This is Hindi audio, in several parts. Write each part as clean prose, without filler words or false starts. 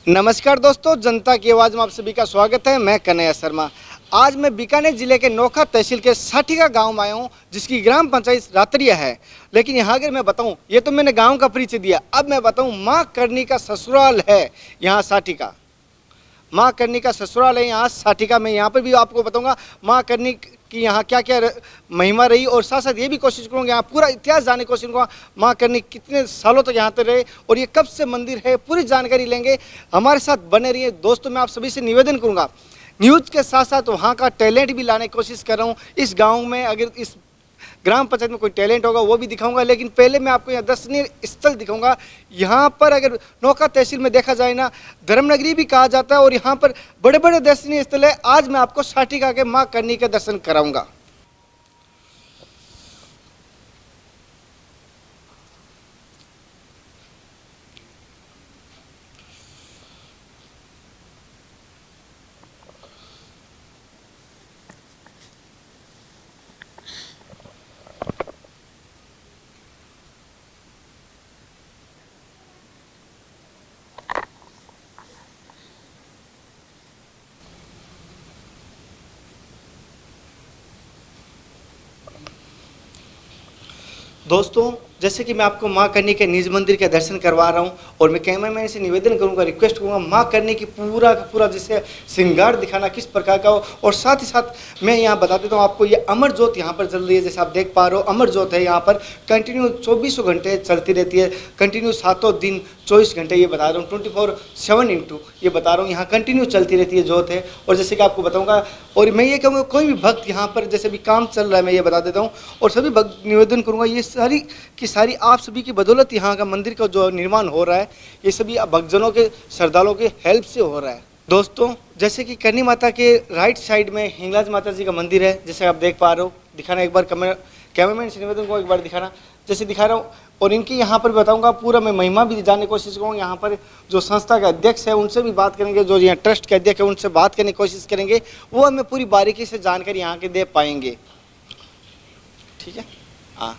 नमस्कार दोस्तों, जनता की आवाज़ में आप सभी का स्वागत है। मैं कन्हैया शर्मा। आज मैं बीकानेर जिले के नोखा तहसील के साठिका गांव में आया हूं, जिसकी ग्राम पंचायत रातरिया है। लेकिन यहाँ अगर मैं बताऊं, ये तो मैंने गांव का परिचय दिया, अब मैं बताऊं माँ करनी का ससुराल है यहाँ साठिका। माँ करनी का ससुराल है यहाँ साठिका में। यहाँ पर भी आपको बताऊंगा माँ करनी की यहाँ क्या क्या महिमा रही, और साथ साथ ये भी कोशिश करूँगा यहाँ पूरा इतिहास जानने की कोशिश करूँगा माँ करनी कितने सालों तक यहाँ तक रहे और ये कब से मंदिर है, पूरी जानकारी लेंगे। हमारे साथ बने रहिए दोस्तों। मैं आप सभी से निवेदन करूँगा, न्यूज़ के साथ साथ वहाँ का टैलेंट भी लाने की कोशिश कर रहा हूँ। इस गाँव में अगर इस ग्राम पंचायत में कोई टैलेंट होगा वो भी दिखाऊंगा, लेकिन पहले मैं आपको यहाँ दर्शनीय स्थल दिखाऊंगा। यहाँ पर अगर नोखा तहसील में देखा जाए ना, धर्मनगरी भी कहा जाता है और यहाँ पर बड़े बड़े दर्शनीय स्थल है। आज मैं आपको साठिका के माँ करनी के दर्शन कराऊंगा। दोस्तों, जैसे कि मैं आपको माँ करनी के निज मंदिर के दर्शन करवा रहा हूँ और मैं कैमरामैन से निवेदन करूँगा, रिक्वेस्ट करूँगा माँ करनी की पूरा का पूरा जैसे श्रृंगार दिखाना किस प्रकार का हो। और साथ ही साथ मैं यहाँ बता देता हूँ आपको, ये अमर ज्योत यहाँ पर जल रही है। जैसे आप देख पा रहे हो अमर ज्योत है यहाँ पर, कंटिन्यू 24 घंटे चलती रहती है, कंटिन्यू 7 दिन 24 घंटे, ये बता रहा हूँ 24/7 इंटू ये बता रहा हूँ, यहाँ कंटिन्यू चलती रहती है ज्योत है। और जैसे कि आपको बताऊँगा, और मैं ये कहूँगा कोई भी भक्त यहाँ पर जैसे भी काम चल रहा है मैं ये बता देता हूँ, और सभी भक्त निवेदन करूँगा ये सारी की सारी आप सभी की बदौलत यहाँ का मंदिर का जो निर्माण हो रहा है, ये सभी भक्तजनों के श्रद्धालुओं के हेल्प से हो रहा है। दोस्तों, जैसे कि करनी माता के राइट साइड में हिंगलाज माता जी का मंदिर है, जैसे आप देख पा रहे हो। दिखाना एक बार कैमरामैन से निवेदन को एक बार दिखाना, जैसे दिखा रहा हूँ। और इनकी यहाँ पर बताऊँगा पूरा मैं महिमा भी जानने की कोशिश करूँगा। यहाँ पर जो संस्था के अध्यक्ष है उनसे भी बात करेंगे, जो यहाँ ट्रस्ट के अध्यक्ष है उनसे बात करने की कोशिश करेंगे, वो हमें पूरी बारीकी से जानकारी यहाँ के दे पाएंगे। ठीक है। हाँ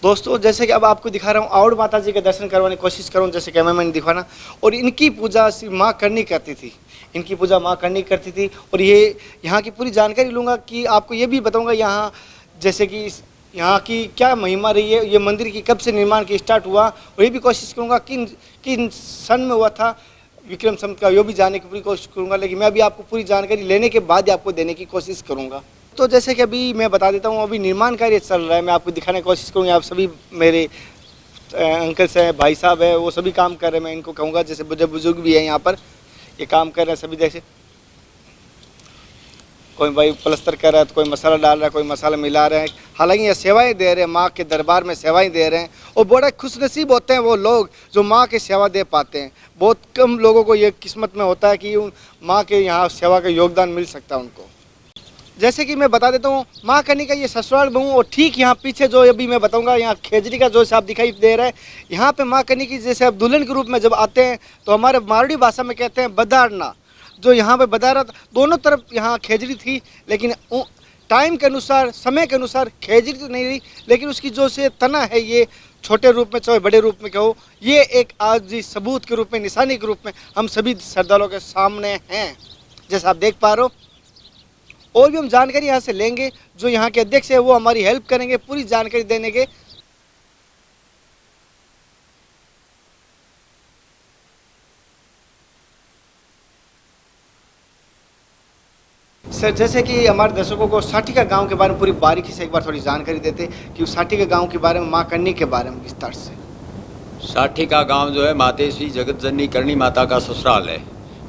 दोस्तों, जैसे कि अब आपको दिखा रहा हूँ और माता जी के दर्शन करवाने की कोशिश करूँ, जैसे कैमरामैन दिखाना। और इनकी पूजा माँ करनी करती थी, इनकी पूजा माँ करनी करती थी। और ये यहाँ की पूरी जानकारी लूँगा कि आपको ये भी बताऊँगा यहाँ जैसे कि यहाँ की क्या महिमा रही है, ये मंदिर की कब से निर्माण की स्टार्ट हुआ, और ये भी कोशिश करूँगा किन सन में हुआ था, विक्रम संवत का, ये भी जानने की पूरी कोशिश करूँगा। लेकिन मैं अभी आपको पूरी जानकारी लेने के बाद ही आपको देने की कोशिश करूँगा। तो जैसे कि अभी मैं बता देता हूँ, अभी निर्माण कार्य चल रहा है, मैं आपको दिखाने की कोशिश करूँगा। आप सभी मेरे अंकल्स हैं, भाई साहब है, वो सभी काम कर रहे हैं। मैं इनको कहूँगा, जैसे बुजुर्ग भी हैं यहाँ पर, ये काम कर रहे हैं सभी। जैसे कोई भाई प्लस्तर कर रहा है, तो कोई मसाला डाल रहा है, कोई मसाला मिला रहे हैं। हालांकि ये सेवाएं दे रहे हैं, माँ के दरबार में सेवाएं दे रहे हैं। और बड़े खुशनसीब होते हैं वो लोग जो माँ की सेवा दे पाते हैं। बहुत कम लोगों को ये किस्मत में होता है कि माँ के यहाँ सेवा का योगदान मिल सकता है उनको। जैसे कि मैं बता देता हूँ, माँ करनी का ये ससुराल बहु, और ठीक यहाँ पीछे जो अभी मैं बताऊँगा यहाँ खेजड़ी का जो आप दिखाई दे रहा है, यहाँ पे माँ करनी की जैसे आप दुल्हन के रूप में जब आते हैं तो हमारे मारवाड़ी भाषा में कहते हैं बदारना। जो यहाँ पे बदारा दोनों तरफ यहाँ खेजड़ी थी, लेकिन टाइम के अनुसार, समय के अनुसार खेजड़ी तो नहीं रही, लेकिन उसकी जो से तना है ये छोटे रूप में चाहे बड़े रूप में कहो, ये एक आज सबूत के रूप में, निशानी के रूप में हम सभी श्रद्धालुओं के सामने हैं, जैसा आप देख पा रहे हो। और भी हम जानकारी यहाँ से लेंगे, जो यहाँ के अध्यक्ष है वो हमारी हेल्प करेंगे पूरी जानकारी देने के। सर, जैसे कि हमारे दर्शकों को साठिका गांव के बारे में पूरी बारीकी से एक बार थोड़ी जानकारी देते कि साठिका गांव के बारे में, माँ करनी के बारे में विस्तार से। साठिका गांव जो है मातेश्वरी जगत जननी करनी माता का ससुराल है।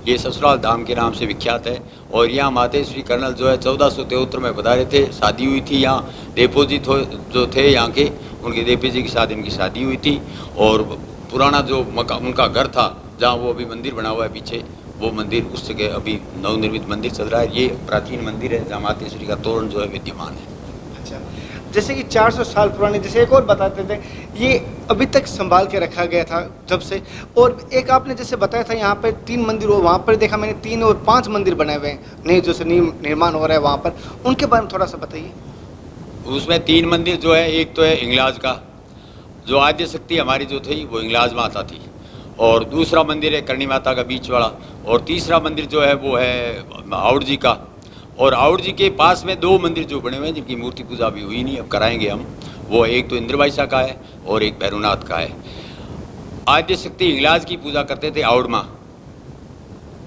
ये ससुराल धाम के नाम से विख्यात है। और यहाँ मातेश्वरी कर्नल जो है 1473 में पधारे थे, शादी हुई थी। यहाँ देपोजी जो थे यहाँ के, उनके देपी जी के साथ इनकी शादी हुई थी। और पुराना जो उनका घर था जहाँ वो अभी मंदिर बना हुआ है पीछे, वो मंदिर उस जगह अभी नवनिर्मित मंदिर चल रहा है। ये प्राचीन मंदिर है जहाँ मातेश्वरी का तोरण जो है विद्यमान है। अच्छा, जैसे कि 400 साल पुराने, जैसे एक और बताते थे, ये अभी तक संभाल के रखा गया था जब से। और एक आपने जैसे बताया था यहाँ पर 3 मंदिर हो, वहाँ पर देखा मैंने 3 और 5 मंदिर बने हुए हैं नए, जो से निर्माण हो रहा है वहाँ पर, उनके बारे में थोड़ा सा बताइए। उसमें 3 मंदिर जो है, एक तो है इंगलाज का, जो आद्य शक्ति हमारी जो थी वो इंगलाज माता थी, और दूसरा मंदिर है करणी माता का बीच वाला, और तीसरा मंदिर जो है वो है आउट जी का। और आउट जी के पास में 2 मंदिर जो बने हुए हैं जिनकी मूर्ति पूजा अभी हुई नहीं, अब कराएंगे हम। वो एक तो इंद्रवाइसा का है और एक भैरवनाथ का है। आद्य शक्ति इंगलाज की पूजा करते थे आउड़ माँ,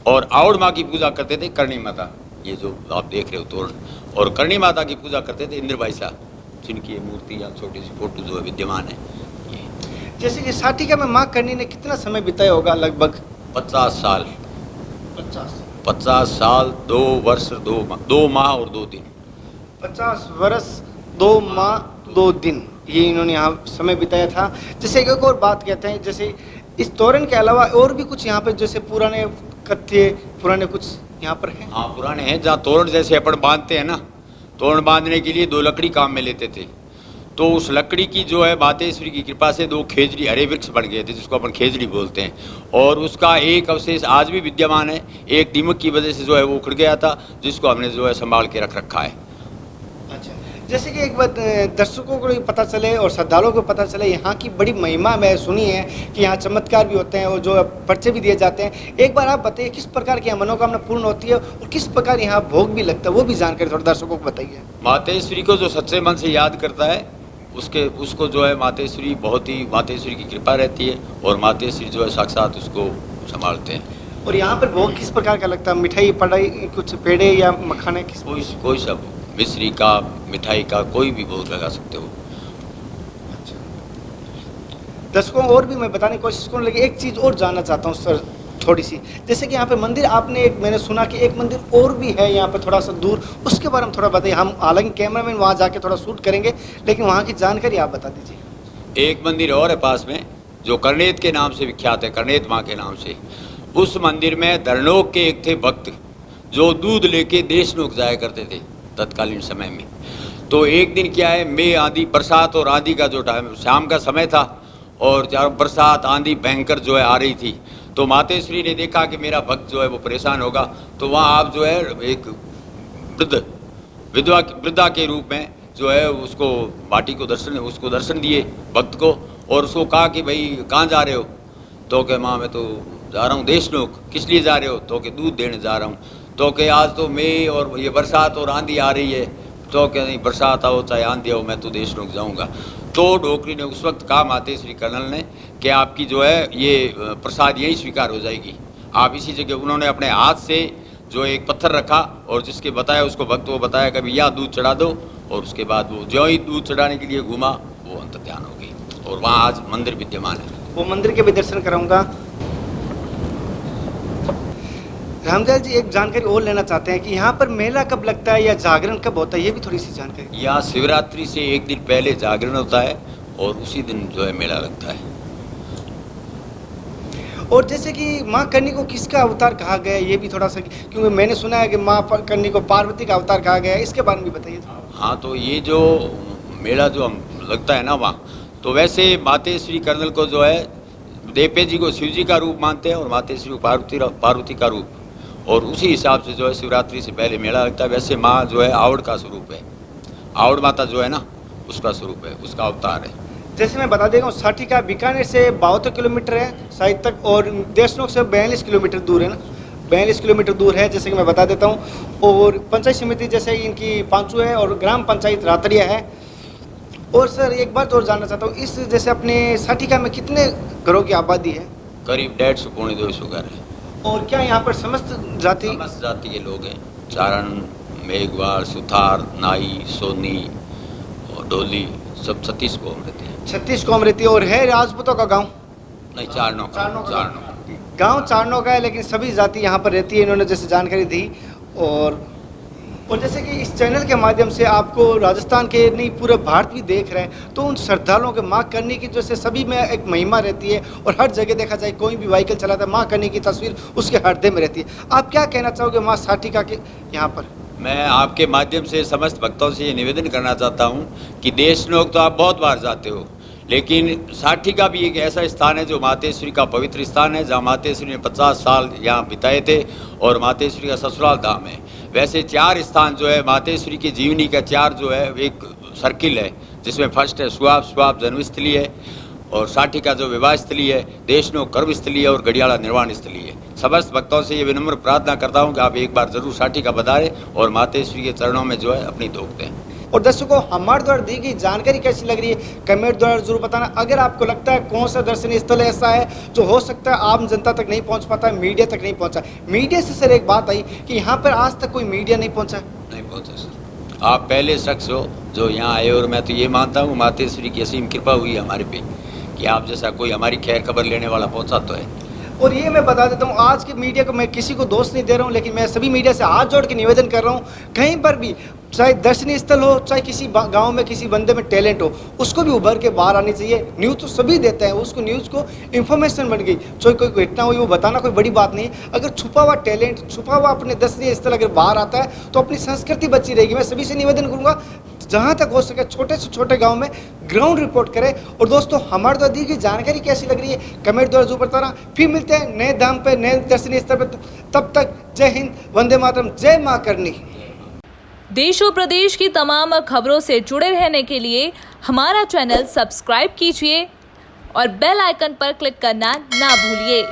और आउड़ माँ की पूजा करते थे करणी माता, ये जो आप देख रहे हो तोरण, और करणी माता की पूजा करते थे इंद्रवाइसा, जिनकी ये मूर्ति या छोटी सी फोटो जो है विद्यमान है। जैसे कि साटिका में माँ करणी ने कितना समय बिताया होगा? लगभग 50 साल। 50 साल 2 वर्ष 2 माह और 2 दिन। 50 वर्ष 2 माह 2 दिन ये इन्होंने यहाँ समय बिताया था। जैसे एक और बात कहते हैं, जैसे इस तोरण के अलावा और भी कुछ यहाँ पे जैसे पुराने कथ्य, पुराने कुछ यहाँ पर हैं? हाँ, पुराने हैं। जहाँ तोरण जैसे अपन बांधते हैं ना, तोरण बांधने के लिए 2 लकड़ी काम में लेते थे, तो उस लकड़ी की जो है मातेश्वरी की कृपा से 2 खेजड़ी हरे वृक्ष बन गए थे, जिसको अपन खेजड़ी बोलते हैं, और उसका एक अवशेष आज भी विद्यमान है। एक दीमक की वजह से जो है वो उखड़ गया था, जिसको हमने जो है संभाल के रख रखा है। अच्छा, जैसे कि एक बात दर्शकों को भी पता चले और श्रद्धालुओं को पता चले, यहाँ की बड़ी महिमा मैं सुनी है कि यहाँ चमत्कार भी होते हैं और जो पर्चे भी दिए जाते हैं। एक बार आप बताइए किस प्रकार की यहाँ मनोकामना पूर्ण होती है और किस प्रकार यहाँ भोग भी लगता है, वो भी जानकारी थोड़ा दर्शकों को बताइए। मातेश्वरी को जो सच्चे मन से याद करता है उसको जो है मातेश्वरी बहुत ही, मातेश्वरी की कृपा रहती है, और मातेश्वरी जो है साक्षात उसको संभालते हैं। और यहाँ पर भोग किस प्रकार का लगता है? मिठाई, पढ़ाई, कुछ पेड़े या मखाने? कोई सब, मिश्री का, मिठाई का, कोई भी भोग लगा सकते हो। दर्शकों और भी मैं बताने की कोशिश करूँ, लेकिन एक चीज़ और जानना चाहता हूँ सर थोड़ी सी। जैसे कि यहाँ पे मंदिर आपने एक, मैंने सुना कि एक मंदिर और भी है यहाँ पे थोड़ा सा दूर, उसके बारे में थोड़ा बताइए। हम हालांकि कैमरामैन वहाँ जाके थोड़ा शूट करेंगे, लेकिन वहाँ की जानकारी आप बता दीजिए। एक मंदिर और है पास में जो करनेत के नाम से विख्यात है, करनेत माँ के नाम से। उस मंदिर में धरनोक के एक थे भक्त जो दूध लेके देशनोक जाया करते थे तत्कालीन समय में। तो एक दिन क्या है, मैं आंधी, बरसात और आंधी का जो टाइम, शाम का समय था, और चारों बरसात आंधी भयंकर जो है आ रही थी, तो मातेश्वरी ने देखा कि मेरा भक्त जो है वो परेशान होगा, तो वहाँ आप जो है एक वृद्धा के रूप में जो है उसको माटी को दर्शन दिए भक्त को, और उसको कहा कि भाई कहाँ जा रहे हो? तो कि माँ मैं तो जा रहा हूँ देशनोक। किस लिए जा रहे हो? तो कि दूध देने जा रहा हूँ। तो कि आज तो मई और ये बरसात और आंधी आ रही है। तो कि नहीं, बरसात आओ चाहे आंधी आओ, मैं तो देशनोक जाऊँगा। तो डोकरी ने उस वक्त कहा मातेश्वरी कर्नल ने कि आपकी जो है ये प्रसाद यहीं स्वीकार हो जाएगी, आप इसी जगह। उन्होंने अपने हाथ से जो एक पत्थर रखा और जिसके बताया उसको भक्त वो बताया कभी या दूध चढ़ा दो, और उसके बाद वो जो ही दूध चढ़ाने के लिए घूमा वो अंतर्ध्यान हो गई, और वहाँ आज मंदिर विद्यमान है। वो मंदिर के भी दर्शन कराऊंगा। रामदयाल जी, एक जानकारी और लेना चाहते हैं कि यहाँ पर मेला कब लगता है या जागरण कब होता है, ये भी थोड़ी सी जानकारी। यहाँ शिवरात्रि से एक दिन पहले जागरण होता है और उसी दिन जो है मेला लगता है। और जैसे कि माँ करणी को किसका अवतार कहा गया है, ये भी थोड़ा सा, क्योंकि मैंने सुना है कि माँ करणी को पार्वती का अवतार कहा गया है, इसके बारे में भी बताइए। हाँ, तो ये जो मेला जो लगता है ना वहाँ, तो वैसे मातेश्वरी कर्नल को जो है देवपे जी को शिव जी का रूप मानते हैं और मातेश्वरी को पार्वती का रूप, और उसी हिसाब से जो है शिवरात्रि से पहले मेला लगता है। वैसे माँ जो है आवड़ का स्वरूप है, आवड़ माता जो है ना उसका स्वरूप है, उसका अवतार है। जैसे मैं बता देगा हूँ, साटिका बीकानेर से 72 किलोमीटर है शायद तक, और देशनोक से 42 किलोमीटर दूर है ना, 42 किलोमीटर दूर है, जैसे कि मैं बता देता हूँ। और पंचायत समिति जैसे इनकी पांचू है और ग्राम पंचायत रातरिया है। और सर एक बात और जानना चाहता हूँ, इस जैसे अपने साटिका में कितने घरों की आबादी है? करीब 150 पौने 200 घर है। और क्या यहाँ पर समस्त जाति के लोग हैं? चारण, मेघवाल, सुथार, नाई, सोनी और डोली, सब 36 कौम रहते हैं। 36 कौम रहती है। और है राजपूतों का गांव? नहीं, चारणों का गांव चारणों का है, लेकिन सभी जाति यहाँ पर रहती है, इन्होंने जैसे जानकारी दी। और जैसे कि इस चैनल के माध्यम से आपको राजस्थान के नहीं पूरे भारत भी देख रहे हैं, तो उन श्रद्धालुओं के माँ करणी की जैसे सभी में एक महिमा रहती है, और हर जगह देखा जाए कोई भी व्हीकल चलाता है, माँ करणी की तस्वीर उसके हृदय में रहती है। आप क्या कहना चाहोगे माँ साटिका के यहाँ पर? मैं आपके माध्यम से समस्त भक्तों से ये निवेदन करना चाहता हूँ कि देशनोक तो आप बहुत बार जाते हो, लेकिन साठी का भी एक ऐसा स्थान है जो मातेश्वरी का पवित्र स्थान है, जहाँ मातेश्वरी ने 50 साल यहाँ बिताए थे और मातेश्वरी का ससुराल धाम है। वैसे 4 स्थान जो है मातेश्वरी की जीवनी का 4 जो है एक सर्किल है, जिसमें फर्स्ट है सुहाब जन्मस्थली है, और साठी का जो विवाह स्थली है, देशनोक कर्मस्थली है और गढ़ियाला निर्वाण स्थली है। समस्त भक्तों से ये विनम्र प्रार्थना करता हूँ कि आप एक बार जरूर साठी का पधारें और मातेश्वरी के चरणों में जो है अपनी धोख दें। और दर्शकों, हमारे द्वारा दी गई जानकारी कैसी लग रही है कमेंट द्वारा जरूर बताना। अगर आपको लगता है कौन सा दर्शनीय स्थल ऐसा है जो हो सकता है आम जनता तक नहीं पहुंच पाता है, मीडिया तक नहीं पहुंचा। मीडिया से सर एक बात आई कि यहाँ पर आज तक कोई मीडिया नहीं पहुंचा। नहीं पहुंचा सर, आप पहले शख्स हो जो यहाँ आए, और मैं तो ये मानता हूँ मातेश्वरी की असीम कृपा हुई है हमारे पे कि आप जैसा कोई हमारी खैर खबर लेने वाला पहुंचा तो है। और ये मैं बता देता हूँ, आज के मीडिया को मैं किसी को दोष नहीं दे रहा हूँ, लेकिन मैं सभी मीडिया से हाथ जोड़ के निवेदन कर रहा हूँ, कहीं पर भी चाहे दर्शनीय स्थल हो, चाहे किसी गांव में किसी बंदे में टैलेंट हो, उसको भी उभर के बाहर आनी चाहिए। न्यूज़ तो सभी देते हैं, उसको न्यूज़ को इन्फॉर्मेशन बन गई, चाहे कोई घटना हुई वो बताना कोई बड़ी बात नहीं है। अगर छुपा हुआ टैलेंट, छुपा हुआ अपने दर्शनीय स्थल अगर बाहर आता है तो अपनी संस्कृति बची रहेगी। मैं सभी से निवेदन करूँगा जहाँ तक हो सके छोटे से छोटे गांव में ग्राउंड रिपोर्ट करें। और दोस्तों, हमारे द्वारा दी गई जानकारी कैसी लग रही है कमेंट द्वारा जरूर बताना। फिर मिलते हैं नए धाम पे, नए दर्शनीय स्थल पर। तब तक जय हिंद, वंदे मातरम, जय माँ करनी। देश और प्रदेश की तमाम खबरों से जुड़े रहने के लिए हमारा चैनल सब्सक्राइब कीजिए और बेल आइकन पर क्लिक करना ना भूलिए।